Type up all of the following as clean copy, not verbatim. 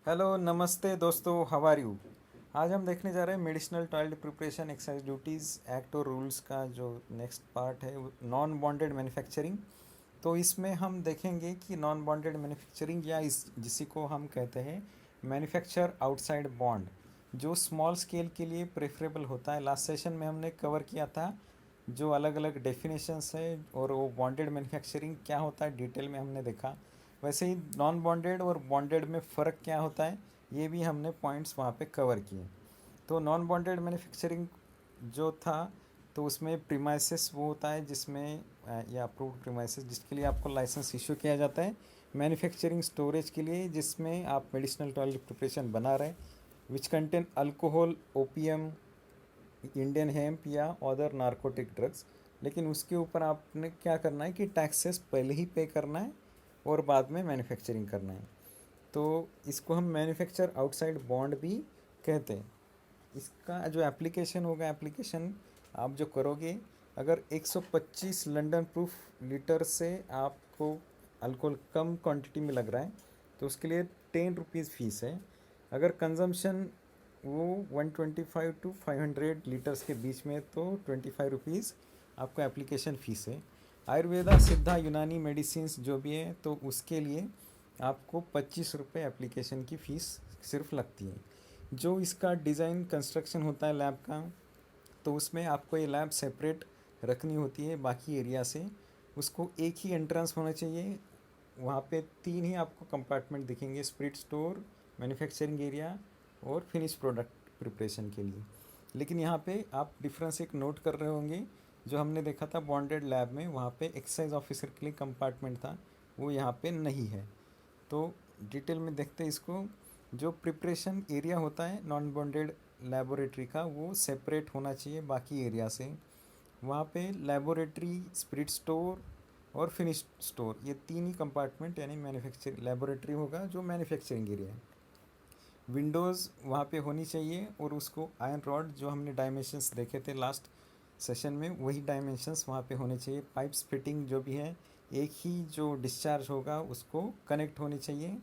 Hello नमस्ते दोस्तों, how are you. आज हम देखने जा रहे हैं medicinal toilet preparation excise duties act और रूल्स का जो नेक्स्ट पार्ट है, नॉन बॉन्डेड मैन्युफैक्चरिंग। तो इसमें हम देखेंगे कि नॉन बॉन्डेड मैन्युफैक्चरिंग या इस जिसी को हम कहते हैं मैन्युफैक्चर आउटसाइड बॉन्ड, जो स्मॉल स्केल के लिए प्रेफरेबल होता है। लास्ट सेशन में हमने कवर किया था जो अलग अलग डेफिनेशंस है और वो बॉन्डेड मैन्युफैक्चरिंग क्या होता है डिटेल में हमने देखा। वैसे ही नॉन बॉन्डेड और बॉन्डेड में फ़र्क क्या होता है ये भी हमने पॉइंट्स वहाँ पे कवर किए। तो नॉन बॉन्डेड मैन्युफैक्चरिंग जो था, तो उसमें प्रीमाइसेस वो होता है जिसमें या अप्रूव्ड प्रीमाइसेस जिसके लिए आपको लाइसेंस इशू किया जाता है मैन्युफैक्चरिंग स्टोरेज के लिए, जिसमें आप मेडिसिनल टॉयलेट प्रिपरेशन बना रहे हैं which contain alcohol, opium, Indian hemp या अदर नारकोटिक ड्रग्स। लेकिन उसके ऊपर आपने क्या करना है कि टैक्सेस पहले ही पे करना है और बाद में मैन्युफैक्चरिंग करना है। तो इसको हम मैन्युफैक्चर आउटसाइड बॉन्ड भी कहते हैं। इसका जो एप्लीकेशन होगा, एप्लीकेशन आप जो करोगे, अगर 125 लंदन प्रूफ लीटर से आपको अल्कोहल कम क्वांटिटी में लग रहा है तो उसके लिए 10 रुपीज़ फ़ीस है। अगर कंजम्पशन वो 125 टू 500 लीटर्स के बीच में तो 25 रुपीज़ आपका एप्लीकेशन फ़ीस है। आयुर्वेदा, सिद्धा, यूनानी मेडिसिन्स जो भी है तो उसके लिए आपको 25 रुपये एप्लीकेशन की फ़ीस सिर्फ लगती है। जो इसका डिज़ाइन कंस्ट्रक्शन होता है लैब का, तो उसमें आपको ये लैब सेपरेट रखनी होती है बाकी एरिया से। उसको एक ही एंट्रेंस होना चाहिए। वहाँ पे 3 ही आपको कंपार्टमेंट दिखेंगे, स्पिरिट स्टोर, मैन्युफैक्चरिंग एरिया और फिनिश प्रोडक्ट प्रिपरेशन के लिए। लेकिन यहाँ पे आप डिफरेंस एक नोट कर रहे होंगे, जो हमने देखा था बॉन्डेड लैब में, वहाँ पे एक्साइज ऑफिसर के लिए कंपार्टमेंट था, वो यहाँ पे नहीं है। तो डिटेल में देखते हैं इसको। जो प्रिपरेशन एरिया होता है नॉन बॉन्डेड लेबोरेटरी का, वो सेपरेट होना चाहिए बाकी एरिया से। वहाँ पे लेबोरेटरी, स्पिरिट स्टोर और फिनिश स्टोर, ये 3 ही कंपार्टमेंट यानी मैन्युफैक्चरिंग लेबोरेटरी होगा जो मैन्युफैक्चरिंग एरिया है। विंडोज़ वहाँ पे होनी चाहिए और उसको आयरन रॉड जो हमने डायमेंशंस देखे थे लास्ट सेशन में, वही डायमेंशंस वहाँ पे होने चाहिए। पाइप्स फिटिंग जो भी है, एक ही जो डिस्चार्ज होगा उसको कनेक्ट होनी चाहिए,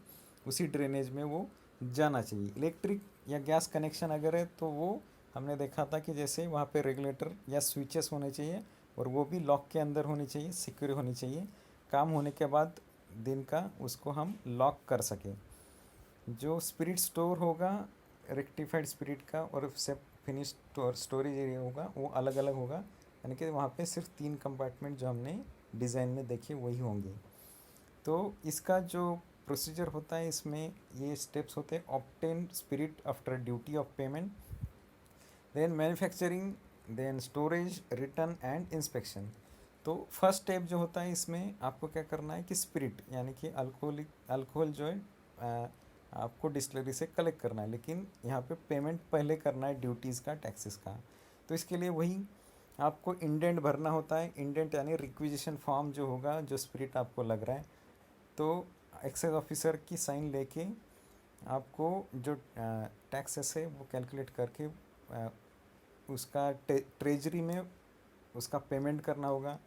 उसी ड्रेनेज में वो जाना चाहिए। इलेक्ट्रिक या गैस कनेक्शन अगर है तो वो हमने देखा था कि जैसे वहाँ पे रेगुलेटर या स्विचेस होने चाहिए और वो भी लॉक के अंदर होनी चाहिए, सिक्योर होनी चाहिए। काम होने के बाद दिन का उसको हम लॉक कर सकें। जो स्पिरिट स्टोर होगा, रेक्टिफाइड स्पिरिट का, और से फिनिश स्टोरेज एरिया होगा वो अलग अलग होगा, यानी कि वहाँ पे सिर्फ 3 कंपार्टमेंट जो हमने डिज़ाइन में देखे वही होंगे। तो इसका जो प्रोसीजर होता है, इसमें ये स्टेप्स होते हैं। Obtain spirit after duty of payment, then manufacturing, then storage, return and inspection. तो फर्स्ट स्टेप जो होता है इसमें आपको क्या करना है कि स्पिरिट यानी कि अल्कोहल जो है आपको डिस्टिलरी से कलेक्ट करना है, लेकिन यहाँ पे पेमेंट पहले करना है ड्यूटीज़ का, टैक्सेस का। तो इसके लिए वही आपको इंडेंट भरना होता है। इंडेंट यानी रिक्विजिशन फॉर्म जो होगा, जो स्पिरिट आपको लग रहा है, तो एक्साइज ऑफिसर की साइन लेके आपको जो टैक्सेस है वो कैलकुलेट करके उसका ट्रेजरी में उसका पेमेंट करना होगा।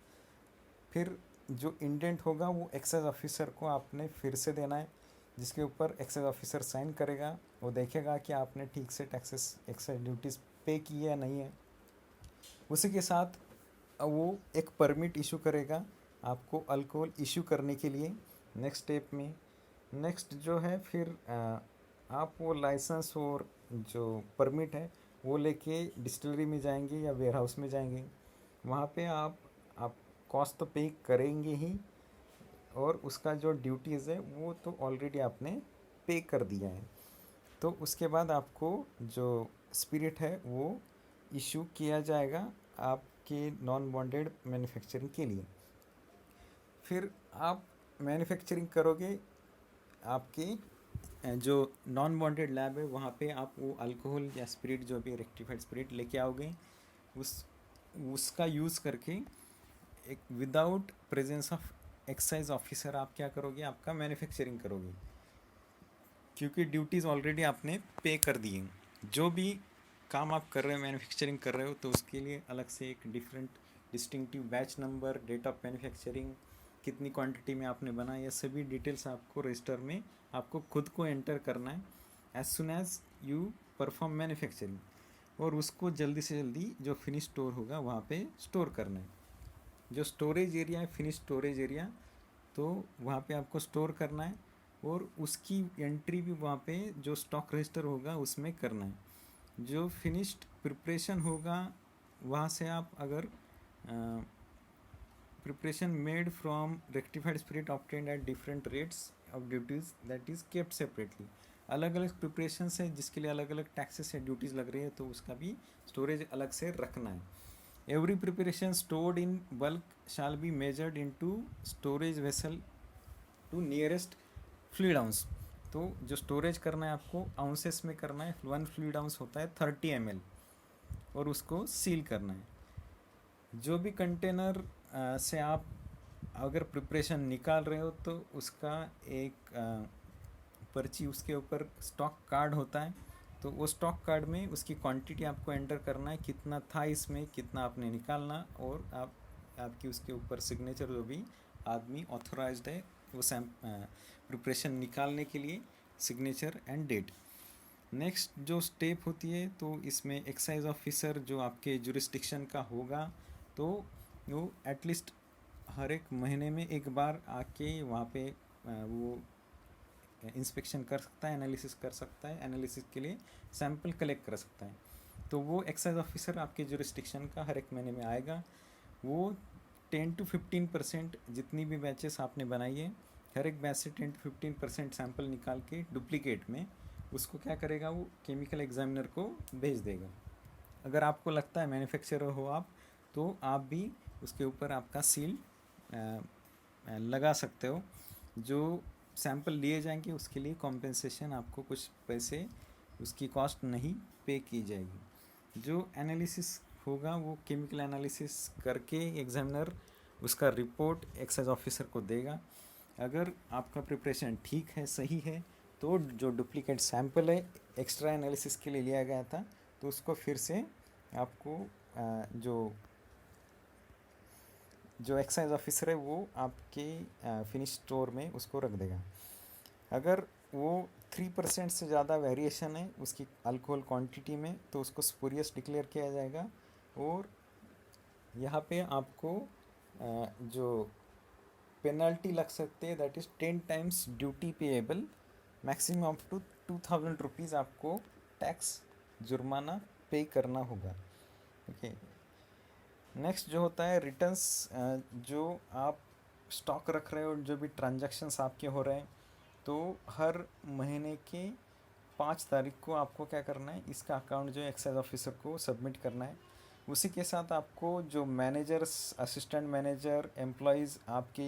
फिर जो इंडेंट होगा वो एक्साइज ऑफिसर को आपने फिर से देना है, जिसके ऊपर एक्साइज ऑफिसर साइन करेगा। वो देखेगा कि आपने ठीक से टैक्सेस, एक्साइज ड्यूटीज़ पे की है या नहीं है। उसी के साथ वो एक परमिट इशू करेगा आपको अल्कोहल इशू करने के लिए नेक्स्ट स्टेप में। नेक्स्ट जो है फिर आप वो लाइसेंस और जो परमिट है वो लेके डिस्टिलरी में जाएंगे या वेयर हाउस में जाएंगे। वहाँ पे आप कॉस्ट तो पे करेंगे ही, और उसका जो ड्यूटीज़ है वो तो ऑलरेडी आपने पे कर दिया है। तो उसके बाद आपको जो स्पिरिट है वो इशू किया जाएगा आपके नॉन बॉन्डेड मैन्युफैक्चरिंग के लिए। फिर आप मैन्युफैक्चरिंग करोगे, आपके जो नॉन बॉन्डेड लैब है वहाँ पे आप वो अल्कोहल या स्पिरिट जो भी रेक्टिफाइड स्पिरिट लेके आओगे। उस उसका यूज़ करके एक without presence of excise officer आप क्या करोगे, आपका मैन्युफैक्चरिंग करोगे, क्योंकि ड्यूटीज़ ऑलरेडी आपने पे कर दी हैं। जो भी काम आप कर रहे हो, मैन्युफैक्चरिंग कर रहे हो, तो उसके लिए अलग से एक different distinctive batch number, date of manufacturing, कितनी क्वांटिटी में आपने बनाया, ये सभी डिटेल्स आपको रजिस्टर में आपको खुद को एंटर करना है। As soon as you perform manufacturing, और उसको जल्दी से जल्दी जो फिनिश स्टोर होगा वहाँ पे स्टोर करना है। जो स्टोरेज एरिया है, फिनिश स्टोरेज एरिया, तो वहाँ पे आपको स्टोर करना है, और उसकी एंट्री भी वहाँ पे जो स्टॉक रजिस्टर होगा उसमें करना है। जो फिनिश्ड प्रिपरेशन होगा वहाँ से आप अगर preparation made from rectified spirit obtained at different rates of duties that is kept separately, अलग अलग प्रिपरेशन है जिसके लिए अलग अलग टैक्सेस या ड्यूटीज़ लग रही है, तो उसका भी स्टोरेज अलग से रखना है। Every preparation stored in bulk shall be measured into storage vessel to nearest fluid ounce. तो जो स्टोरेज करना है आपको आउंसेस में करना है। 1 फ्लूइड आउंस होता है 30 ml, और उसको सील करना है। जो भी कंटेनर से आप अगर प्रिपरेशन निकाल रहे हो तो उसका एक पर्ची, उसके ऊपर स्टॉक कार्ड होता है, तो वो स्टॉक कार्ड में उसकी क्वांटिटी आपको एंटर करना है, कितना था इसमें, कितना आपने निकालना, और आपकी उसके ऊपर सिग्नेचर, जो भी आदमी ऑथोराइज्ड है वो प्रिपरेशन निकालने के लिए, सिग्नेचर एंड डेट। नेक्स्ट जो स्टेप होती है, तो इसमें एक्साइज ऑफिसर जो आपके जुरिस्डिक्शन का होगा, तो वो एटलीस्ट हर एक महीने में एक बार आके वहाँ पे वो इंस्पेक्शन कर सकता है, एनालिसिस कर सकता है, एनालिसिस के लिए सैंपल कलेक्ट कर सकता है। तो वो एक्साइज ऑफिसर आपके जुरिस्डिक्शन का हर एक महीने में आएगा। वो 10 to 15% जितनी भी बैचेस आपने बनाई है, हर एक बैच से 10 to 15% सैंपल निकाल के डुप्लीकेट में उसको क्या करेगा, वो केमिकल एग्जामिनर को भेज देगा। अगर आपको लगता है मैन्युफैक्चरर हो आप, तो आप भी उसके ऊपर आपका सील लगा सकते हो। जो सैंपल लिए जाएंगे उसके लिए कॉम्पेंसेशन, आपको कुछ पैसे उसकी कॉस्ट नहीं पे की जाएगी। जो एनालिसिस होगा वो केमिकल एनालिसिस करके एग्जामिनर उसका रिपोर्ट एक्साइज ऑफिसर को देगा। अगर आपका प्रिपरेशन ठीक है, सही है, तो जो डुप्लीकेट सैंपल है एक्स्ट्रा एनालिसिस के लिए लिया गया था, तो उसको फिर से आपको जो एक्साइज ऑफिसर है वो आपके फिनिश स्टोर में उसको रख देगा। अगर वो 3% से ज़्यादा वेरिएशन है उसकी अल्कोहल क्वांटिटी में, तो उसको स्पूरियस डिक्लेयर किया जाएगा, और यहाँ पे आपको जो पेनल्टी लग सकते हैं, that is 10 times duty payable, maximum up to 2000 rupees आपको टैक्स जुर्माना पे करना होगा। ओके, नेक्स्ट जो होता है रिटर्न्स, जो आप स्टॉक रख रहे हो, जो भी ट्रांजैक्शंस आपके हो रहे हैं, तो हर महीने के 5 तारीख को आपको क्या करना है, इसका अकाउंट जो एक्साइज ऑफिसर को सबमिट करना है। उसी के साथ आपको जो मैनेजर्स, असिस्टेंट मैनेजर, एम्प्लॉयज़ आपके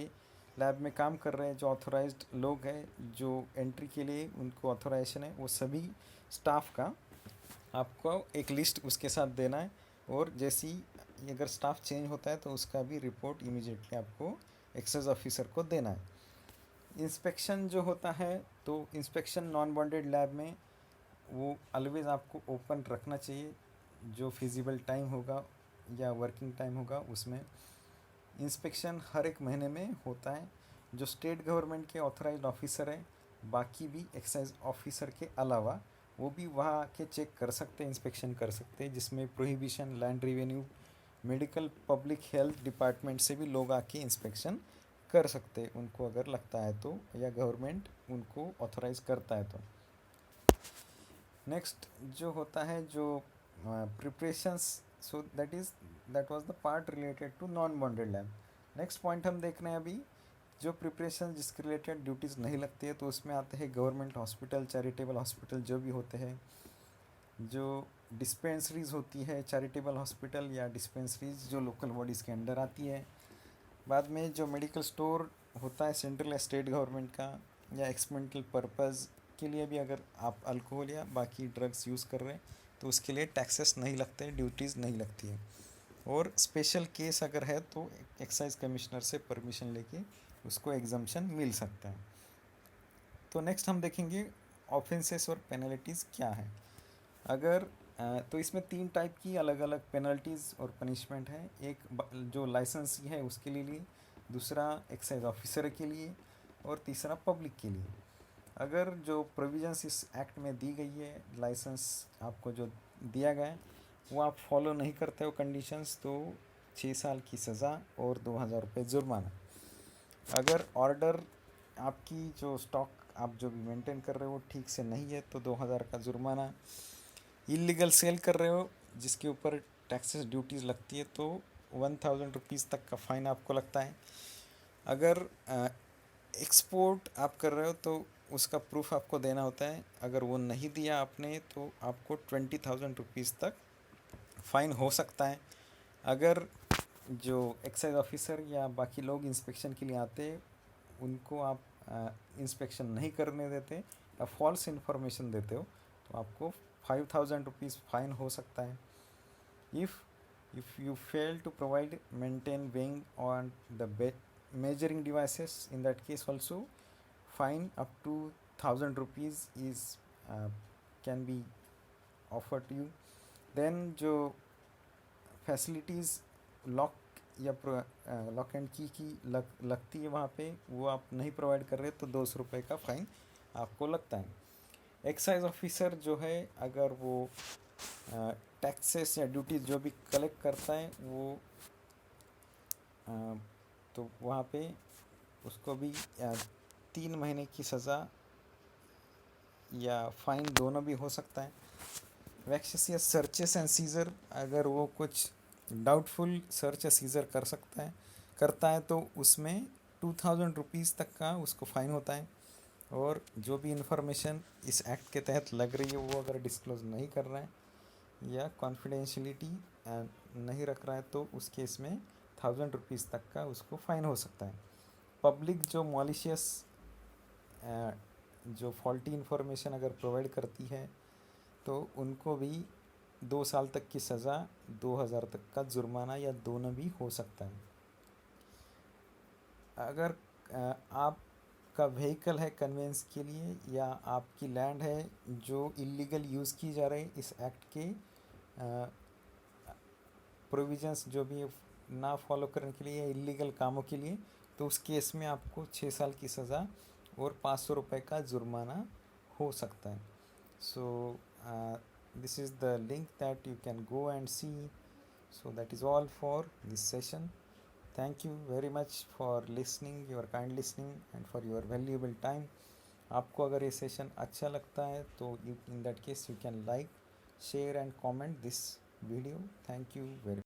लैब में काम कर रहे हैं, जो ऑथोराइज्ड लोग हैं, जो एंट्री के लिए उनको ऑथोराइजेशन है, वो सभी स्टाफ का आपको एक लिस्ट उसके साथ देना है। और जैसी अगर स्टाफ चेंज होता है तो उसका भी रिपोर्ट इमीडिएटली आपको एक्साइज ऑफिसर को देना है। इंस्पेक्शन जो होता है, तो इंस्पेक्शन नॉन बॉन्डेड लैब में वो ऑलवेज़ आपको ओपन रखना चाहिए। जो फिजिबल टाइम होगा या वर्किंग टाइम होगा उसमें इंस्पेक्शन हर एक महीने में होता है। जो स्टेट गवर्नमेंट के ऑथराइज्ड ऑफिसर हैं, बाकी भी एक्साइज ऑफिसर के अलावा वो भी वहाँ आके चेक कर सकते हैं, इंस्पेक्शन कर सकते हैं, जिसमें prohibition, land revenue, medical, public health department से भी लोग आके इंस्पेक्शन कर सकते हैं, उनको अगर लगता है तो, या गवर्नमेंट उनको ऑथराइज करता है तो। नेक्स्ट जो होता है, जो preparations, so that was the part related to non bonded lab. Next point हम देख रहे हैं अभी, जो प्रिपरेशन जिसके रिलेटेड ड्यूटीज़ नहीं लगती है, तो उसमें आते हैं गवर्नमेंट हॉस्पिटल, चैरिटेबल हॉस्पिटल जो भी होते हैं, जो डिस्पेंसरीज होती है, चैरिटेबल हॉस्पिटल या डिस्पेंसरीज जो लोकल बॉडीज़ के अंडर आती है। बाद में जो मेडिकल स्टोर होता है सेंट्रल या स्टेट गवर्नमेंट का, या एक्सपेरिमेंटल पर्पज़ के लिए भी अगर आप अल्कोहल या बाकी ड्रग्स यूज़ कर रहे हैं, तो उसके लिए टैक्सेस नहीं लगते, ड्यूटीज़ नहीं लगती है। और स्पेशल केस अगर है तो एक्साइज कमिश्नर से परमिशन लेके उसको एग्जम्पशन मिल सकता है। तो नेक्स्ट हम देखेंगे ऑफेंसेस और पेनल्टीज़ क्या है। अगर तो इसमें 3 टाइप की अलग अलग पेनल्टीज़ और पनिशमेंट है। एक जो लाइसेंस है उसके लिए, दूसरा एक्साइज ऑफिसर के लिए, और तीसरा पब्लिक के लिए। अगर जो प्रोविजंस इस एक्ट में दी गई है, लाइसेंस आपको जो दिया गया है वो आप फॉलो नहीं करते हो कंडीशंस, तो 6 साल की सज़ा और 2,000 रुपये जुर्माना। अगर ऑर्डर आपकी जो स्टॉक आप जो भी मेंटेन कर रहे हो ठीक से नहीं है तो 2,000 का जुर्माना। इलीगल सेल कर रहे हो जिसके ऊपर टैक्सेस ड्यूटीज़ लगती है तो 1,000 रुपीज़ तक का फ़ाइन आपको लगता है। अगर एक्सपोर्ट आप कर रहे हो तो उसका प्रूफ आपको देना होता है, अगर वो नहीं दिया आपने तो आपको 20,000 रुपीज़ तक फ़ाइन हो सकता है। अगर जो एक्साइज ऑफिसर या बाकी लोग इंस्पेक्शन के लिए आते उनको आप इंस्पेक्शन नहीं करने देते या फॉल्स इन्फॉर्मेशन देते हो तो आपको 5,000 रुपीज़ फाइन हो सकता है। If you fail to provide maintain weighing on the measuring devices, in that case also fine up to 1,000 rupees is can be offered to you. Then जो फैसिलिटीज़ लॉक या lock and की लगती है वहाँ पे, वो आप नहीं प्रोवाइड कर रहे तो 200 रुपये का फ़ाइन आपको लगता है। एक्साइज ऑफिसर जो है अगर वो टैक्सेस या ड्यूटीज जो भी कलेक्ट करता है वो तो वहाँ पे उसको भी 3 महीने की सज़ा या फ़ाइन दोनों भी हो सकता है। वैक्सेस या सर्चेस एंड सीज़र, अगर वो कुछ डाउटफुल सर्च या सीज़र करता है तो उसमें 2,000 रुपीज़ तक का उसको फ़ाइन होता है। और जो भी इंफॉर्मेशन इस एक्ट के तहत लग रही है वो अगर डिस्क्लोज़ नहीं कर रहा है या कॉन्फिडेंशियलिटी नहीं रख रहा है तो उस केस में 1,000 रुपीज़ तक का उसको फ़ाइन हो सकता है। पब्लिक जो मॉलिशियस जो फॉल्टी इन्फॉर्मेशन अगर प्रोवाइड करती है तो उनको भी 2 साल तक की सज़ा, 2,000 तक का जुर्माना या दोनों भी हो सकता है। अगर आपका व्हीकल है कन्वेंस के लिए या आपकी लैंड है जो इलीगल यूज़ की जा रही है इस एक्ट के प्रोविजंस जो भी ना फॉलो करने के लिए या इलीगल कामों के लिए, तो उस केस में आपको 6 साल की सज़ा और 500 रुपये का जुर्माना हो सकता है। सो this is the link that you can go and see. So that is all for this session. Thank you very much for listening, your kind listening and for your valuable time. आपको अगर ये session अच्छा लगता है तो in that case you can like, share and comment this video. Thank you very much.